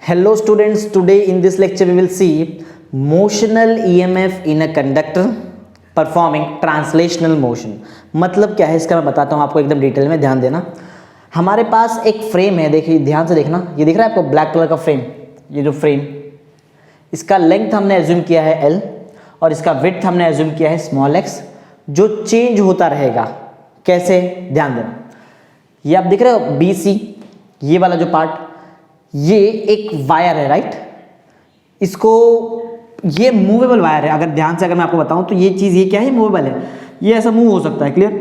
Hello students, today in this lecture we will see motional EMF in a conductor performing translational motion। मतलब क्या है इसका मैं बताता हूँ आपको एकदम डिटेल में, ध्यान देना। हमारे पास एक फ्रेम है, देखिए ध्यान से देखना, ये दिख रहा है आपको ब्लैक कलर का फ्रेम। ये जो फ्रेम, इसका लेंथ हमने एज्यूम किया है L और इसका विड्थ हमने एज्यूम किया है स्मॉल x, जो चेंज होता रहेगा। कैसे, ध्यान देना। ये आप दिख रहे हो BC, ये वाला जो पार्ट, ये एक वायर है, राइट। इसको, ये मूवेबल वायर है। अगर ध्यान से अगर मैं आपको बताऊं तो ये चीज़, ये क्या है, मूवेबल है। ये ऐसा मूव हो सकता है, क्लियर।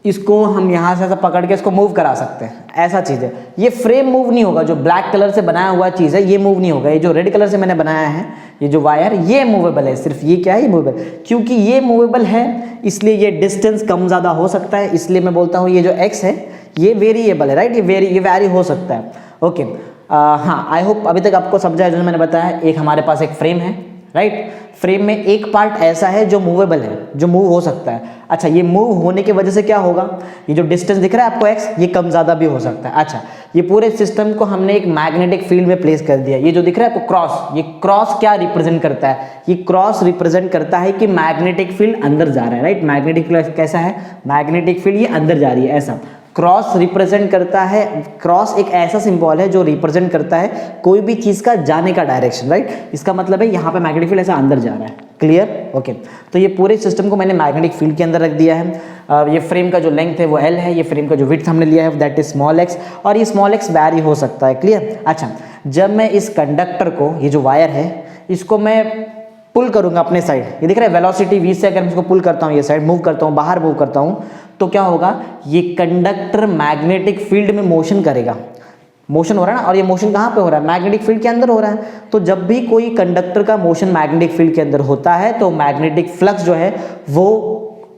इसको हम यहाँ से ऐसा पकड़ के इसको मूव करा सकते हैं, ऐसा चीज़ है। ये फ्रेम मूव नहीं होगा, जो ब्लैक कलर से बनाया हुआ चीज़ है ये मूव नहीं होगा। ये जो रेड कलर से मैंने बनाया है, ये जो वायर, ये मूवेबल है। सिर्फ ये क्या है, ये मूवेबल। क्योंकि ये मूवेबल है इसलिए ये डिस्टेंस कम ज़्यादा हो सकता है, इसलिए मैं बोलता हूँ ये जो x है ये वेरिएबल है, राइट। ये वैरी हो सकता है, ओके। हाँ, आई होप अभी तक आपको समझा है जो मैंने बताया। एक हमारे पास एक फ्रेम है, राइट। फ्रेम में एक पार्ट ऐसा है जो मूवेबल है, जो मूव हो सकता है। अच्छा, ये मूव होने की वजह से क्या होगा, ये जो डिस्टेंस दिख रहा है आपको x, ये कम ज़्यादा भी हो सकता है। अच्छा, ये पूरे सिस्टम को हमने एक मैग्नेटिक फील्ड में प्लेस कर दिया। ये जो दिख रहा है आपको क्रॉस, ये क्रॉस क्या रिप्रेजेंट करता है, ये क्रॉस रिप्रेजेंट करता है कि मैग्नेटिक फील्ड अंदर जा रहा है, राइट। मैग्नेटिक फील्ड कैसा है, मैग्नेटिक फील्ड ये अंदर जा रही है, ऐसा। क्रॉस रिप्रेजेंट करता है, क्रॉस एक ऐसा सिंबल है जो रिप्रेजेंट करता है कोई भी चीज का जाने का डायरेक्शन, राइट। इसका मतलब है यहाँ पे मैग्नेटिक फील्ड ऐसा अंदर जा रहा है, क्लियर, ओके। तो ये पूरे सिस्टम को मैंने मैग्नेटिक फील्ड के अंदर रख दिया है। ये फ्रेम का जो लेंथ है वो L है, ये फ्रेम का जो विड्थ हमने लिया है दैट इज स्मॉल x, और ये स्मॉल x वैरी हो सकता है, क्लियर। अच्छा, जब मैं इस कंडक्टर को, ये जो वायर है, इसको मैं पुल करूंगा अपने साइड, ये दिख रहा है वेलोसिटी v से अगर मैं इसको पुल करता हूँ, ये साइड मूव करता हूँ, बाहर मूव करता हूँ, तो क्या होगा, ये कंडक्टर मैग्नेटिक फील्ड में मोशन करेगा। मोशन हो रहा है ना, और ये मोशन कहाँ पे हो रहा है, मैग्नेटिक फील्ड के अंदर हो रहा है। तो जब भी कोई कंडक्टर का मोशन मैग्नेटिक फील्ड के अंदर होता है तो मैग्नेटिक फ्लक्स जो है वो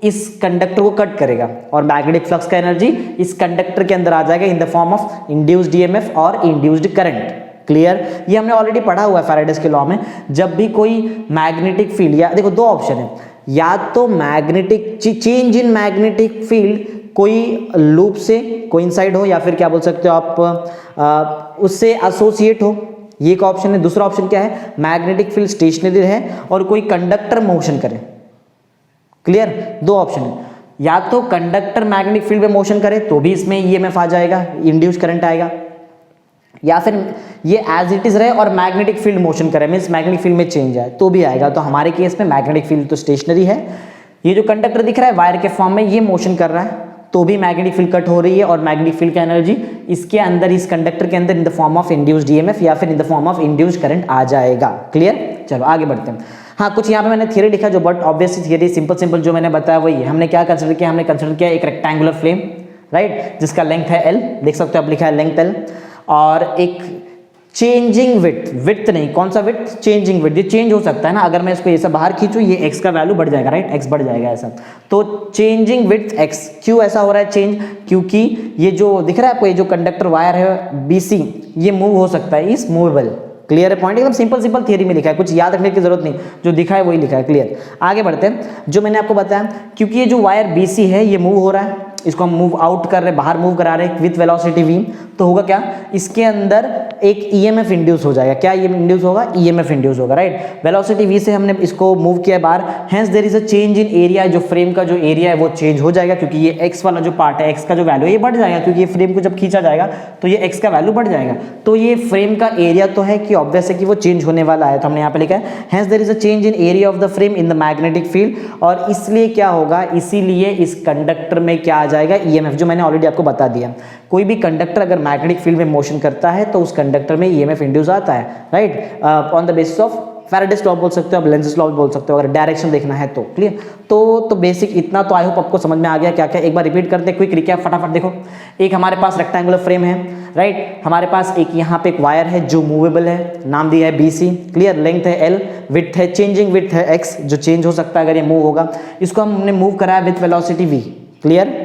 इस कंडक्टर को कट करेगा, और मैग्नेटिक फ्लक्स का एनर्जी इस कंडक्टर के अंदर आ जाएगा इन the form of induced EMF और इंड्यूस्ड करंट, क्लियर। ये हमने ऑलरेडी पढ़ा हुआ है फैराडेस के लॉ में। जब भी कोई मैग्नेटिक फील्ड, या देखो दो ऑप्शन है, या तो magnetic change in magnetic field कोई लूप से कोइंसाइड हो, या फिर क्या बोल सकते हो आप, उससे एसोसिएट हो, ये एक ऑप्शन है। दूसरा ऑप्शन क्या है, मैग्नेटिक फील्ड स्टेशनरी है और कोई कंडक्टर मोशन करे, क्लियर। दो ऑप्शन है, या तो कंडक्टर मैग्नेटिक फील्ड में मोशन करे तो भी इसमें ईएमएफ आ जाएगा, इंड्यूस करंट आएगा, या फिर ये एज इट इज रहे और मैग्नेटिक फील्ड मोशन करे, मींस मैग्नेटिक फील्ड में चेंज आए तो भी आएगा। तो हमारे केस में मैग्नेटिक फील्ड तो स्टेशनरी है। ये जो कंडक्टर दिख रहा है वायर के फॉर्म में, ये मोशन कर रहा है तो भी मैग्नेटिक फील्ड कट हो रही है, और मैग्नेटिक फील्ड का एनर्जी इसके अंदर, इस कंडक्टर के अंदर in the form of induced EMF या फिर in the form of induced current आ जाएगा, क्लियर। चलो आगे बढ़ते हैं। हाँ, कुछ यहाँ पे मैंने थियरी लिखा जो, बट ऑब्वियसली थियरी सिंपल जो मैंने बताया वही है। हमने क्या कंसिडर किया, हमने कंसिडर किया एक रेक्टेंगुलर फ्रेम, राइट, जिसका लेंथ है L, देख सकते हो आप लिखा है लेंथ L, और एक चेंजिंग विड्थ नहीं, कौन सा विड्थ, चेंजिंग विड्थ। ये चेंज हो सकता है ना, अगर मैं इसको ये सब बाहर खींचूं, ये x का वैल्यू बढ़ जाएगा, राइट, x बढ़ जाएगा ऐसा। तो चेंजिंग विड्थ x, क्यों ऐसा हो रहा है चेंज, क्योंकि ये जो दिख रहा है आपको, ये जो कंडक्टर वायर है BC, ये मूव हो सकता है, इस मूवेबल, क्लियर है। पॉइंट एकदम सिंपल थियरी में लिखा है, कुछ याद रखने की जरूरत नहीं, जो दिखा है वही लिखा है, क्लियर। आगे बढ़ते हैं। जो मैंने आपको बताया, क्योंकि ये जो वायर BC है ये मूव हो रहा है, इसको हम मूव आउट कर रहे हैं, बाहर मूव करा रहे हैं विथ वेलोसिटी v, तो होगा क्या, इसके अंदर एक ईएमएफ इंड्यूस हो जाएगा। क्या इंड्यूस होगा, ईएमएफ इंड्यूस होगा, राइट। वेलोसिटी v से हमने इसको मूव किया बाहर, hence there is a change in area. जो फ्रेम का जो एरिया है वो चेंज हो जाएगा, क्योंकि ये x वाला जो पार्ट है, x का जो वैल्यू है ये बढ़ जाएगा, क्योंकि ये फ्रेम को जब खींचा जाएगा तो ये x का वैल्यू बढ़ जाएगा। तो ये फ्रेम का एरिया तो है कि ऑब्वियस है कि वो चेंज होने वाला है, तो हमने यहाँ पे लिखा है hence there is a change in area of the frame in the magnetic field, और इसलिए क्या होगा, इसीलिए इस कंडक्टर में क्या आ जाएगा, ईएमएफ, जो मैंने ऑलरेडी आपको बता दिया। कोई भी कंडक्टर अगर मैग्नेटिक फील्ड में मोशन करता है तो उस कंडक्टर में ईएमएफ इंड्यूस आता है, right, on the basis of Faraday's law बोल सकते हो, आप लेंज़ेस लॉ बोल सकते हो, अगर डायरेक्शन देखना है तो, क्लियर। तो बेसिक इतना तो आई होप आपको समझ में आ गया। क्या क्या एक बार रिपीट करते हैं, क्विक रिकैप फटाफट। देखो, एक हमारे पास रेक्टेंगुलर फ्रेम है, राइट। हमारे पास एक यहाँ पे एक वायर है जो मूवेबल है, नाम दिया है BC, क्लियर। लेंथ है L, विड्थ है, चेंजिंग विड्थ है x, जो चेंज हो सकता है अगर ये मूव होगा। इसको हमने मूव कराया विथ वेलोसिटी v, क्लियर।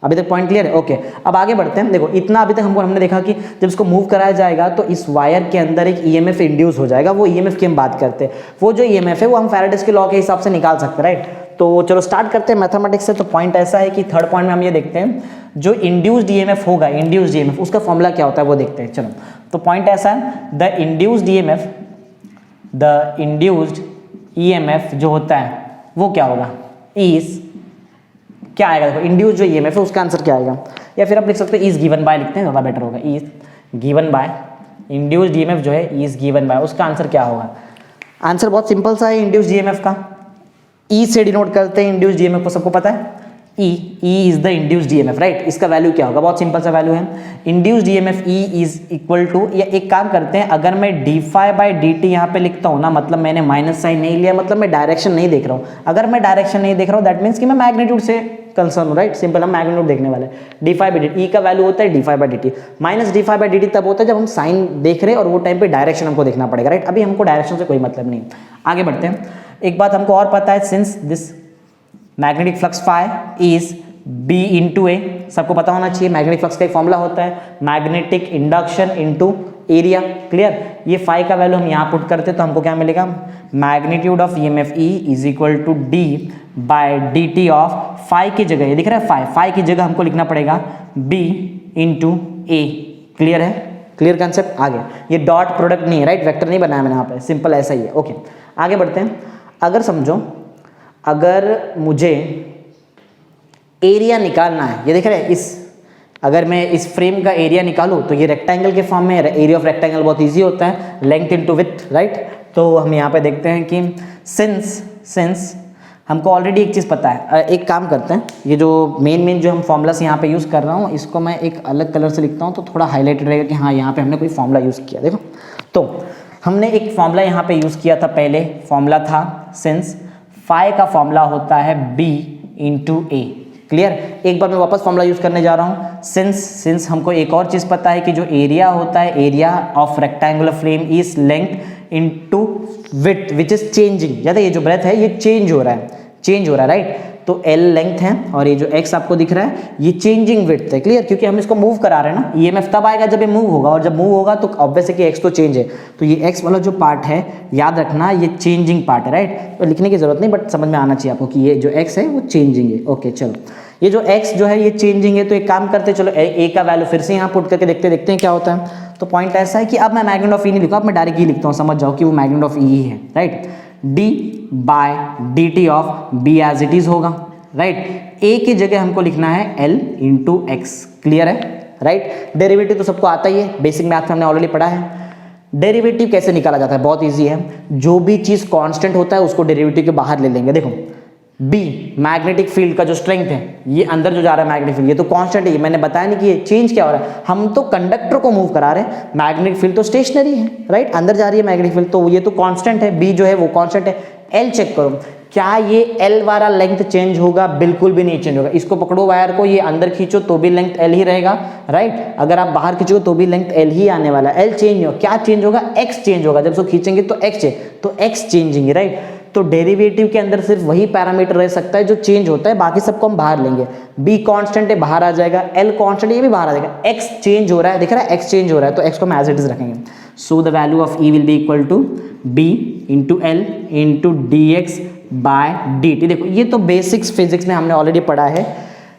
अभी तक पॉइंट क्लियर है, ओके। अब आगे बढ़ते हैं। देखो, इतना अभी तक हमने देखा कि जब इसको मूव कराया जाएगा तो इस वायर के अंदर एक ईएमएफ इंड्यूस हो जाएगा। वो ईएमएफ की हम बात करते हैं, वो जो ईएमएफ है वो हम फैराडेस के लॉ के हिसाब से निकाल सकते हैं, राइट। तो चलो स्टार्ट करते हैं मैथमेटिक्स से। तो पॉइंट ऐसा है कि थर्ड पॉइंट में हम ये देखते हैं जो इंड्यूस्ड ईएमएफ होगा, इंड्यूस्ड ईएमएफ उसका फॉर्मूला क्या होता है वो देखते हैं। चलो तो पॉइंट ऐसा है, द इंड्यूस्ड ईएमएफ जो होता है वो क्या होगा, इज क्या आएगा, देखो इंड्यूस्ड जो ईएमएफ है उसका आंसर क्या आएगा, या फिर आप लिख सकते हो इज गिवन बाय, लिखते हैं ज़्यादा बेटर होगा, is given by, induced EMF जो है इज गिवन बाय, उसका आंसर क्या होगा। आंसर बहुत सिंपल सा है इंड्यूस्ड ईएमएफ का, ई से डिनोट करते हैं इंड्यूस्ड ईएमएफ को, सबको पता है E is the induced EMF, right. इसका वैल्यू क्या होगा, बहुत सिंपल सा वैल्यू है, induced EMF E is equal to, या एक काम करते हैं, अगर मैं D phi by D T यहाँ पे लिखता हूँ ना, मतलब मैंने माइनस साइन नहीं लिया, मतलब मैं डायरेक्शन नहीं देख रहा हूँ। अगर मैं डायरेक्शन नहीं देख रहा हूँ दैट मीन्स कि मैं मैग्नीट्यूड से कंसर्न हूँ, राइट। सिंपल हम मैग्नीट्यूड देखने वाले, d phi by D t, E का वैल्यू होता है d phi by D t, minus d phi by D t तब होता है जब हम साइन देख रहे हैं और वो टाइम पे डायरेक्शन हमको देखना पड़ेगा, राइट। अभी हमको डायरेक्शन से कोई मतलब नहीं। आगे बढ़ते हैं, एक बात हमको और पता है, since this magnetic flux phi is B into A, सबको पता होना चाहिए मैग्नेटिक फ्लक्स का एक फॉर्मूला होता है magnetic induction into area, clear. ये फाई का वैल्यू हम यहाँ पुट करते तो हमको क्या मिलेगा, magnitude of EMF E is equal to D by D T of phi की जगह, ये दिख रहा है फाई, फाई की जगह हमको लिखना पड़ेगा बी इंटू ए, क्लियर है, क्लियर कंसेप्ट। आगे ये डॉट प्रोडक्ट नहीं है, राइट, वेक्टर नहीं बनाया मैंने यहाँ पे, सिंपल ऐसा ही है, ओके। आगे बढ़ते हैं, अगर समझो अगर मुझे एरिया निकालना है, ये देख रहे हैं, अगर मैं इस फ्रेम का एरिया निकालूं तो ये रेक्टेंगल के फॉर्म में, एरिया ऑफ रेक्टेंगल बहुत इजी होता है, लेंथ इनटू विड्थ, राइट। तो हम यहाँ पे देखते हैं कि सिंस हमको ऑलरेडी एक चीज़ पता है, एक काम करते हैं, ये जो मेन जो हम फॉर्मूलास यहाँ पे यूज़ कर रहा हूँ इसको मैं एक अलग कलर से लिखता हूँ तो थोड़ा हाईलाइटेड रहेगा कि हाँ यहाँ पे हमने कोई फॉर्मूला यूज़ किया। देखो तो हमने एक फॉर्मूला यहाँ पे यूज़ किया था, पहले फॉर्मूला था सिंस फाई का फॉर्मूला होता है बी इंटू ए, क्लियर। एक बार मैं वापस फॉर्मूला यूज करने जा रहा हूँ, सिंस हमको एक और चीज पता है कि जो एरिया होता है, area of rectangular frame is length into width which is changing, याद है ये जो ब्रेथ है ये चेंज हो रहा है, राइट। तो एल लेंथ है और ये जो एक्स आपको दिख रहा है ये चेंजिंग विड्थ है, क्लियर, क्योंकि हम इसको मूव करा रहे हैं ना। ईएमएफ तब आएगा जब ये मूव होगा, और जब मूव होगा तो ऑब्वियस है कि एक्स तो चेंज है, तो ये एक्स वाला जो पार्ट है याद रखना ये चेंजिंग पार्ट है, राइट। तो लिखने की जरूरत नहीं बट समझ में आना चाहिए आपको कि ये जो एक्स है वो चेंजिंग है, ओके। चलो ये जो एक्स जो है ये चेंजिंग है, तो एक काम करते चलो ए का वैल्यू फिर से यहाँ पुट करके देखते हैं क्या होता है। तो पॉइंट ऐसा है कि अब मैं मैग्नीट्यूड ऑफ ई नहीं लिखूँ, अब मैं डायरेक्ट ई लिखता हूँ, समझ जाओ कि वो मैग्नीट्यूड ऑफ ई है, right. D by D T of B as it is होगा, राइट। ए की जगह हमको लिखना है एल इंटू एक्स, क्लियर है, राइट। डेरिवेटिव तो सबको आता ही है, बेसिक मैथ में हमने ऑलरेडी पढ़ा है। डेरिवेटिव कैसे निकाला जाता है, बहुत इजी है, जो भी चीज कांस्टेंट होता है उसको डेरिवेटिव के बाहर ले लेंगे। देखो बी मैग्नेटिक फील्ड का जो स्ट्रेंथ है, ये अंदर जो जा रहा है मैग्नेटिक फील्ड, ये तो कांस्टेंट है, मैंने बताया नहीं कि ये चेंज क्या हो रहा है, हम तो कंडक्टर को मूव करा रहे हैं, मैग्नेटिक फील्ड तो स्टेशनरी है, राइट, अंदर जा रही है मैग्नेटिक फील्ड, तो ये तो कांस्टेंट है, बी जो है वो कांस्टेंट है। एल चेक करो, क्या ये एल वाला लेंथ चेंज होगा, बिल्कुल भी नहीं चेंज होगा। इसको पकड़ो वायर को, ये अंदर खींचो तो भी लेंथ एल ही रहेगा, राइट। अगर आप बाहर खींचोगे तो भी लेंथ एल ही आने वाला है, एल चेंज नहीं होगा, क्या चेंज होगा, एक्स चेंज होगा, जब उसको खींचेंगे तो एक्स चेंजिंग, राइट। तो डेरिवेटिव के अंदर सिर्फ वही पैरामीटर रह सकता है जो चेंज होता है, बाकी सबको हम बाहर लेंगे। बी कांस्टेंट है, बाहर आ जाएगा, एल कांस्टेंट है, ये भी बाहर आ जाएगा, एक्स चेंज हो रहा है, दिख रहा है एक्स चेंज हो रहा है, तो एक्स को हम एज इट इज रखेंगे। So the value of E will be equal to B into L into D X by D T. देखो ये तो बेसिक्स फिजिक्स में हमने ऑलरेडी पढ़ा है,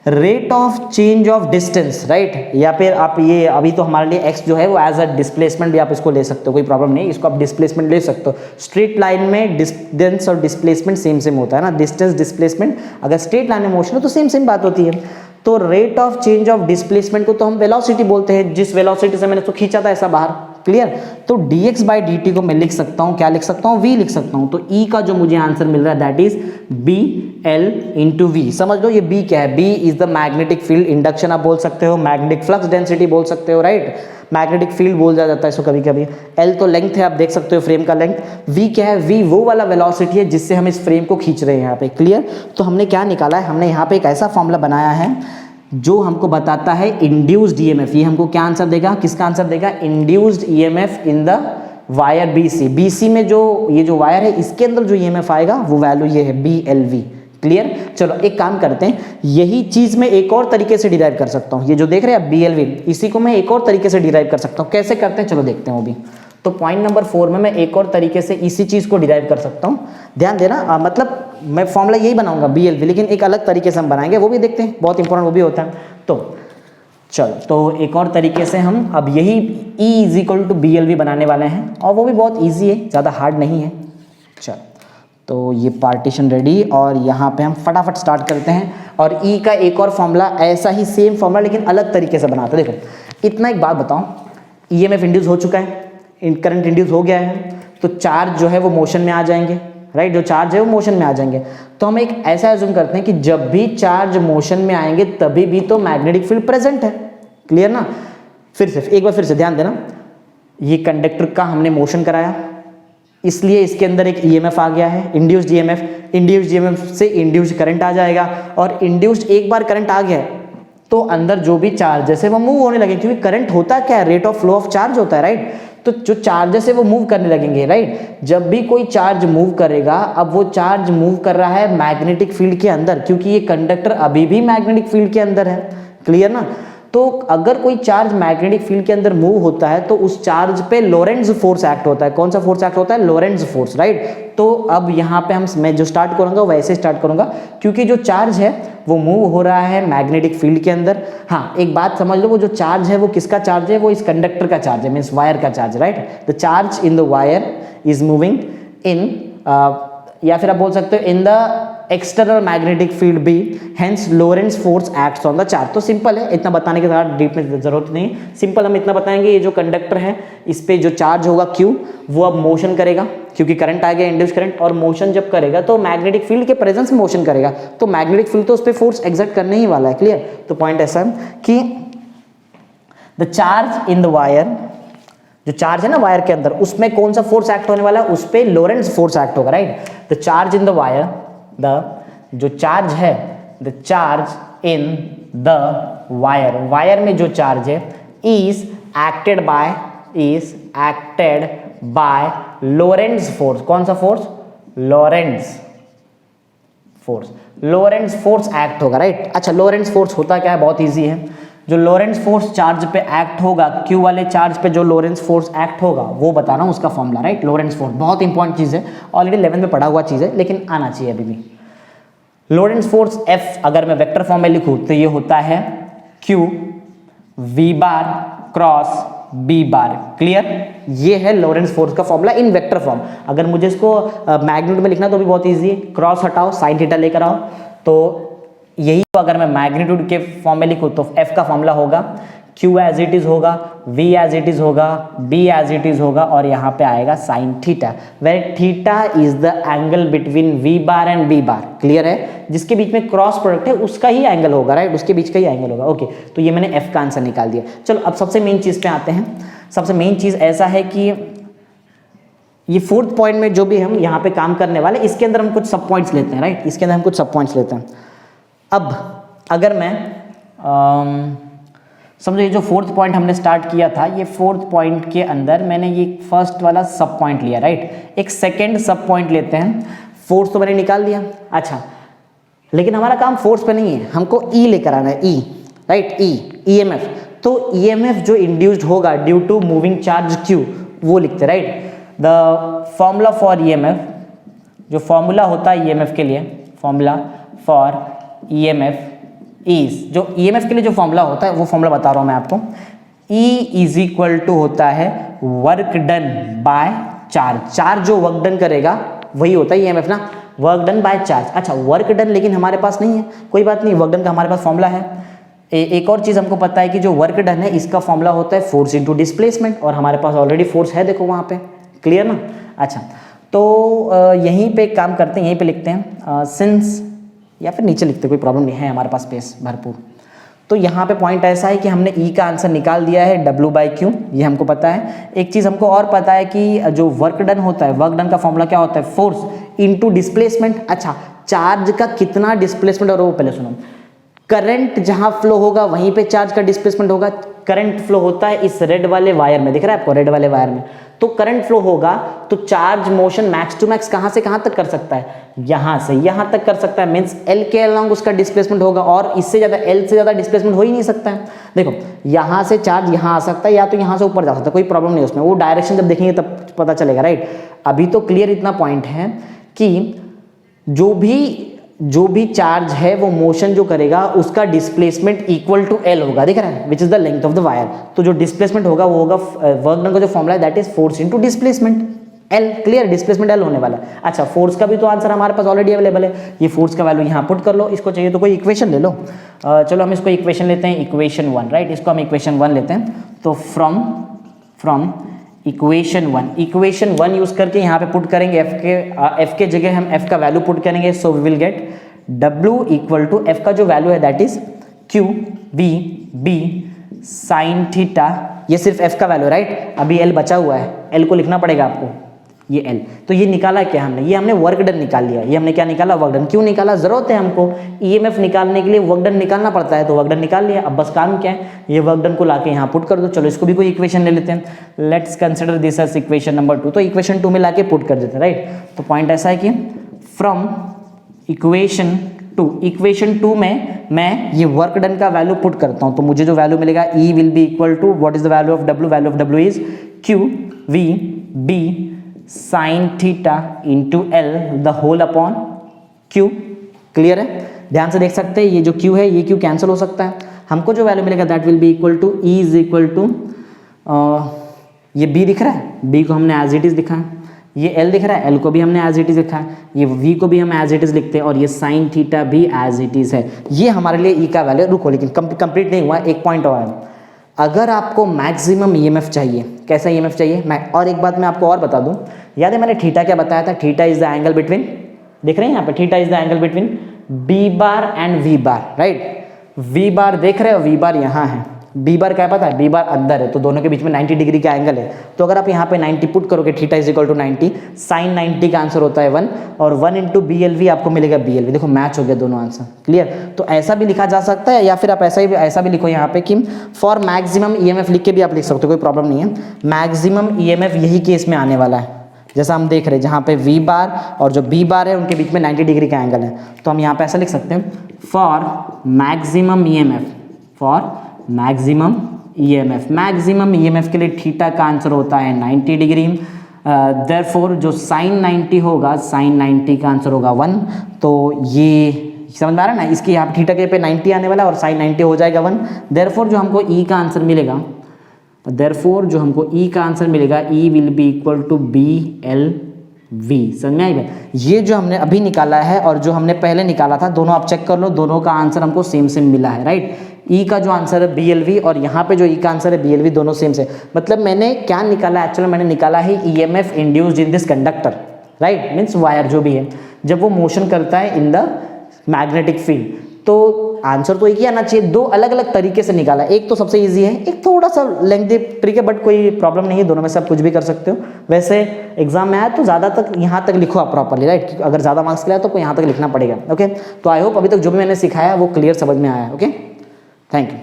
rate of change of distance, right. या फिर आप ये अभी तो हमारे लिए एक्स जो है वो एज अ डिस्प्लेसमेंट भी आप इसको ले सकते हो, कोई प्रॉब्लम नहीं, इसको आप डिस्प्लेसमेंट ले सकते हो। स्ट्रेट लाइन में डिस्टेंस और डिस्प्लेसमेंट सेम होता है ना, डिस्टेंस डिस्प्लेसमेंट, अगर स्ट्रेट लाइन में मोशन हो तो सेम बात होती है। तो rate of change of displacement को तो हम वेलोसिटी बोलते हैं, जिस वेलोसिटी से मैंने इसको खींचा था ऐसा बाहर, क्लियर। तो dx बाई डी टी को मैं लिख सकता हूँ, क्या लिख सकता हूँ, v लिख सकता हूँ। तो e का जो मुझे आंसर मिल रहा है that is b l into V. समझ लो ये b क्या है, b is the magnetic field induction आप बोल सकते हो, मैग्नेटिक फ्लक्स डेंसिटी बोल सकते हो, राइट। मैग्नेटिक फील्ड बोल जाता है इसको कभी कभी। l तो लेंथ है, आप देख सकते हो फ्रेम का लेंथ। v क्या है, v वो वाला वेलोसिटी है जिससे हम इस फ्रेम को खींच रहे हैं यहाँ पे, क्लियर। तो हमने क्या निकाला है, हमने यहाँ पे एक ऐसा फॉर्मूला बनाया है जो हमको बताता है इंड्यूस्ड ईएमएफ। ये हमको क्या आंसर देगा, किसका आंसर देगा, induced EMF in the wire BC में जो ये जो वायर है इसके अंदर जो ईएमएफ आएगा वो वैल्यू ये है BLV, क्लियर। चलो एक काम करते हैं, यही चीज मैं एक और तरीके से डिराइव कर सकता हूँ, ये जो देख रहे हैं आप BLV, इसी को मैं एक और तरीके से डिराइव कर सकता हूँ। कैसे करते हैं चलो देखते हैं वो भी। तो पॉइंट नंबर 4 में मैं एक और तरीके से इसी चीज़ को डिराइव कर सकता हूँ। ध्यान देना, मतलब मैं फॉर्मूला यही बनाऊंगा BLV, लेकिन एक अलग तरीके से हम बनाएंगे, वो भी देखते हैं, बहुत इंपॉर्टेंट वो भी होता है। तो चलो, तो एक और तरीके से हम अब यही E = BLV बनाने वाले हैं, और वो भी बहुत ईजी है, ज़्यादा हार्ड नहीं है। चलो, तो ये पार्टीशन रेडी, और यहाँ पे हम फटाफट स्टार्ट करते हैं। और E का एक और फॉर्मूला, ऐसा ही सेम फॉर्मूला लेकिन अलग तरीके से बनाते हैं। देखो, इतना एक बात बताऊँ, EMF इंड्यूस हो चुका है, करंट इंड्यूस हो गया है, तो चार्ज जो है वो मोशन में आ जाएंगे, राइट। जो चार्ज है वो मोशन में आ जाएंगे। तो हम एक ऐसा एज्यूम करते हैं कि जब भी चार्ज मोशन में आएंगे तभी भी तो मैग्नेटिक फील्ड प्रेजेंट है। क्लियर ना? एक बार फिर से ध्यान देना, ये कंडक्टर का हमने मोशन कराया, इसलिए इसके अंदर एक EMF आ गया है, इंड्यूस्ड EMF से इंड्यूस्ड करंट आ जाएगा, और इंड्यूस्ड एक बार करंट आ गया तो अंदर जो भी चार्जेस है वो मूव होने लगे, क्योंकि करंट होता क्या है, rate of flow of charge होता है, राइट। तो जो चार्जेस है वो मूव करने लगेंगे, राइट। जब भी कोई चार्ज मूव करेगा, अब वो चार्ज मूव कर रहा है मैग्नेटिक फील्ड के अंदर, क्योंकि ये कंडक्टर अभी भी मैग्नेटिक फील्ड के अंदर है। क्लियर ना? तो अगर कोई चार्ज मैग्नेटिक फील्ड के अंदर मूव होता है तो उस चार्ज पे लोरेंट्ज़ फोर्स एक्ट होता है। कौन सा फोर्स एक्ट होता है? Lorentz force, right. तो अब यहाँ पे मैं जो स्टार्ट करूंगा वैसे स्टार्ट करूंगा, क्योंकि जो चार्ज है वो मूव हो रहा है मैग्नेटिक फील्ड के अंदर। हाँ, एक बात समझ लो, वो जो चार्ज है वो किसका चार्ज है? वो इस कंडक्टर का चार्ज है, मीन्स वायर का charge, right. The charge in the wire is moving in, या फिर आप बोल सकते हो in the external magnetic field भी, hence Lorentz force acts on the charge. तो सिंपल है, इतना बताने के साथ डीप में जरूरत नहीं, सिंपल हम इतना बताएंगे, ये जो कंडक्टर है इस पे जो चार्ज होगा Q, वो अब मोशन करेगा, क्योंकि करंट आ गया, इंड्यूस करंट, और मोशन जब करेगा तो मैग्नेटिक फील्ड के प्रेजेंस में मोशन करेगा, तो मैग्नेटिक फील्ड तो उस पर फोर्स एग्जर्ट करने ही वाला है। क्लियर? तो पॉइंट ऐसा है कि the charge in the wire, जो चार्ज है ना वायर के अंदर, उसमें कौन सा फोर्स एक्ट होने वाला है? उस पे लोरेंट्ज़ फोर्स एक्ट होगा, राइट। The charge in the wire, जो चार्ज है, the charge in the wire में जो चार्ज है, is acted by Lorentz force. कौन सा फोर्स? लोरेंट्ज़ फोर्स एक्ट होगा, राइट। अच्छा, लोरेंट्ज़ फोर्स होता क्या है? बहुत ईजी है। जो लोरेंट्ज़ फोर्स चार्ज पे एक्ट होगा, Q वाले चार्ज पे जो लोरेंट्ज़ फोर्स एक्ट होगा, वो बताना उसका फॉर्मूला, राइट। लोरेंट्ज़ फोर्स बहुत इंपॉर्टेंट चीज़ है, ऑलरेडी 11 में पढ़ा हुआ चीज़ है, लेकिन आना चाहिए अभी भी। लोरेंट्ज़ फोर्स F अगर मैं वेक्टर फॉर्म में लिखूँ तो ये होता है Q V बार क्रॉस B बार। क्लियर? ये है लोरेंट्ज़ फोर्स का फॉर्मूला इन वेक्टर फॉर्म। अगर मुझे इसको मैग्नीट्यूड में लिखना तो भी बहुत ईजी है, क्रॉस हटाओ, साइन थीटा लेकर आओ, तो यही तो अगर मैं मैग्नीट्यूड के फॉर्म में लिखूँ तो F का फॉर्मूला होगा Q एज इट इज होगा, V एज इट इज होगा, B एज इट इज होगा, और यहाँ पे आएगा sine theta, where theta is the angle between V bar and B bar. Clear है? जिसके बीच में क्रॉस प्रोडक्ट है उसका ही एंगल होगा, राइट, उसके बीच का ही एंगल होगा। ओके, तो ये मैंने F का आंसर निकाल दिया। चलो अब सबसे मेन चीज़ पे आते हैं। सबसे मेन चीज़ ऐसा है कि ये फोर्थ पॉइंट में जो भी हम यहाँ पे काम करने वाले, इसके अंदर हम कुछ सब पॉइंट्स लेते हैं, राइट। इसके अंदर हम कुछ सब पॉइंट्स लेते हैं। अब अगर मैं समझो ये जो फोर्थ पॉइंट हमने स्टार्ट किया था, ये फोर्थ पॉइंट के अंदर मैंने ये फर्स्ट वाला सब पॉइंट लिया, राइट। एक सेकेंड सब पॉइंट लेते हैं। फोर्स तो मैंने निकाल दिया, अच्छा, लेकिन हमारा काम फोर्स पे नहीं है, हमको E लेकर आना है, E, राइट, EMF। तो EMF जो इंड्यूस्ड होगा due to moving charge Q, वो लिखते, right. The formula for EMF, जो फॉर्मूला होता है EMF के लिए, फॉर्मूला फॉर EMF इज, जो EMF के लिए जो फॉर्मूला होता है वो फॉर्मूला बता रहा हूं मैं आपको। E = होता है work done by charge. Charge जो वर्क डन करेगा वही होता है EMF ना, वर्क डन बाय चार्ज। अच्छा, वर्क डन लेकिन हमारे पास नहीं है, कोई बात नहीं, वर्क डन का हमारे पास फॉर्मूला है। एक और चीज़ हमको पता है कि जो वर्क डन है इसका फॉर्मूला होता है फोर्स इनटू डिस्प्लेसमेंट, और हमारे पास ऑलरेडी फोर्स है, देखो वहाँ पे। क्लियर ना? अच्छा, तो यहीं पे काम करते हैं, यहीं पे लिखते हैं सिंस, या फिर नीचे लिखते, कोई प्रॉब्लम नहीं है, हमारे पास स्पेस भरपूर। तो यहाँ पे पॉइंट ऐसा है कि हमने E का आंसर निकाल दिया है W/Q, ये हमको पता है। एक चीज़ हमको और पता है कि जो वर्क डन होता है, वर्क डन का फॉर्मूला क्या होता है? Force into displacement. अच्छा, चार्ज का कितना डिस्प्लेसमेंट, और वो पहले सुनो, करंट जहाँ फ्लो होगा वहीं पे चार्ज का डिस्प्लेसमेंट होगा, करंट फ्लो होता है इस रेड वाले वायर में, दिख रहा है आपको रेड वाले वायर में, तो करंट फ्लो होगा तो charge motion max to max कहां से कहां तक कर सकता है, यहां से यहां तक कर सकता है, मींस एल के अलोंग उसका डिस्प्लेसमेंट होगा और इससे ज्यादा एल से ज्यादा डिस्प्लेसमेंट हो ही नहीं सकता है। देखो यहां से चार्ज यहां आ सकता है या तो यहां से ऊपर जा सकता है, कोई प्रॉब्लम नहीं उसमें, वो डायरेक्शन जब देखेंगे तब पता चलेगा, राइट। अभी तो क्लियर इतना पॉइंट है कि जो भी चार्ज है वो मोशन जो करेगा उसका डिस्प्लेसमेंट इक्वल टू एल होगा, दिख रहा है, which is the length of the wire. तो जो डिस्प्लेसमेंट होगा वो होगा वर्क डन का जो फॉर्मूला है that is force into displacement, L, clear, displacement L होने वाला है। अच्छा फोर्स का भी तो आंसर हमारे पास ऑलरेडी अवेलेबल है, ये फोर्स का वैल्यू यहाँ पुट कर लो, इसको चाहिए तो कोई इक्वेशन ले लो। चलो हम इसको इक्वेशन लेते हैं, इक्वेशन 1, राइट, इसको हम इक्वेशन 1 लेते हैं। तो फ्रॉम इक्वेशन 1 यूज करके यहाँ पे पुट करेंगे एफ के जगह हम एफ का वैल्यू पुट करेंगे, so we will get W equal to F का जो वैल्यू है that is Q B B sine theta, ये सिर्फ एफ का वैल्यू, राइट। अभी एल बचा हुआ है, एल को लिखना पड़ेगा आपको, ये एल। तो ये निकाला क्या हमने, ये हमने वर्क डन निकाल लिया, ये हमने क्या निकाला, वर्क डन। क्यों निकाला, जरूरत है हमको ईएमएफ निकालने के लिए वर्क डन निकालना पड़ता है, तो वर्क डन निकाल लिया। अब बस काम क्या है, ये वर्क डन को लाके यहाँ पुट कर दो। चलो इसको भी कोई इक्वेशन ले लेते हैं, let's consider this as equation number 2, तो इक्वेशन 2 में लाके पुट कर देते हैं, राइट। तो पॉइंट ऐसा है कि फ्रॉम इक्वेशन 2 में मैं ये वर्क डन का वैल्यू पुट करता हूं, तो मुझे जो वैल्यू मिलेगा E will be equal to what is the value of W, value of W is Q V B sine theta into L the whole upon Q, clear है। ध्यान से देख सकते हैं ये जो Q है ये Q कैंसिल हो सकता है, हमको जो वैल्यू मिलेगा that will be equal to E is equal to ये B दिख रहा है, B को हमने एज इट इज लिखा है, ये L दिख रहा है, L को भी हमने एज इट इज लिखा है, ये V को भी हम एज इट इज लिखते हैं और ये साइन थीटा भी एज इट इज है। ये हमारे लिए E का वैल्यू, रुको लेकिन कंप्लीट नहीं हुआ, एक पॉइंट और है। अगर आपको मैक्सिमम EMF चाहिए, कैसा EMF चाहिए, मैं और एक बात मैं आपको और बता दूं, याद है मैंने थीटा क्या बताया था, theta is the angle between, देख रहे हैं यहाँ पे, theta is the angle between B bar and V bar, right. V बार देख रहे हो, V बार यहाँ है, B बार क्या पता है, B बार अंदर है, तो दोनों के बीच में 90 डिग्री का एंगल है। तो अगर आप यहाँ पे 90 पुट करोगे, theta is equal to 90, sine 90 का आंसर होता है 1 और 1 इंटू BLV आपको मिलेगा BLV, देखो मैच हो गया दोनों आंसर, क्लियर। तो ऐसा भी लिखा जा सकता है या फिर आप ऐसा भी लिखो यहाँ पे कि फॉर मैक्सिमम EMF लिख के भी आप लिख सकते हो, कोई प्रॉब्लम नहीं है। मैक्सिमम EMF यही केस में आने वाला है, जैसा हम देख रहे हैं जहाँ पे V बार और जो B बार है उनके बीच में 90 डिग्री का एंगल है, तो हम यहाँ पे ऐसा लिख सकते हैं फॉर मैक्सिमम EMF के लिए थीटा का आंसर होता है 90 डिग्री, देयरफॉर जो साइन 90 होगा, साइन 90 का आंसर होगा 1। तो ये समझ में आ रहा है ना, इसकी यहाँ थीटा के पे 90 आने वाला है और साइन 90 हो जाएगा 1। देयरफॉर जो हमको E का आंसर मिलेगा, E will be equal to BLV, समझ में आएगा। ये जो हमने अभी निकाला है और जो हमने पहले निकाला था, दोनों आप चेक कर लो, दोनों का आंसर हमको सेम मिला है, राइट। E का जो आंसर है BLV और यहाँ पे जो E का आंसर है BLV, दोनों सेम से, मतलब मैंने क्या निकाला, एक्चुअली मैंने निकाला है EMF induced in this conductor, right, means wire जो भी है जब वो मोशन करता है इन द मैग्नेटिक फील्ड, तो आंसर तो एक ही आना चाहिए। दो अलग अलग तरीके से निकाला, एक तो सबसे इजी है, एक थोड़ा सा लेंथी ट्रिक है, बट कोई प्रॉब्लम नहीं है, दोनों में से आप कुछ भी कर सकते हो। वैसे एग्जाम में आया तो ज़्यादा तक यहाँ तक लिखो आप प्रॉपरली, राइट, अगर ज़्यादा मार्क्स के लिए तो आपको यहाँ तक लिखना पड़ेगा, ओके। तो आई होप अभी तक जो भी मैंने सिखाया वो क्लियर समझ में आया, ओके, थैंक यू।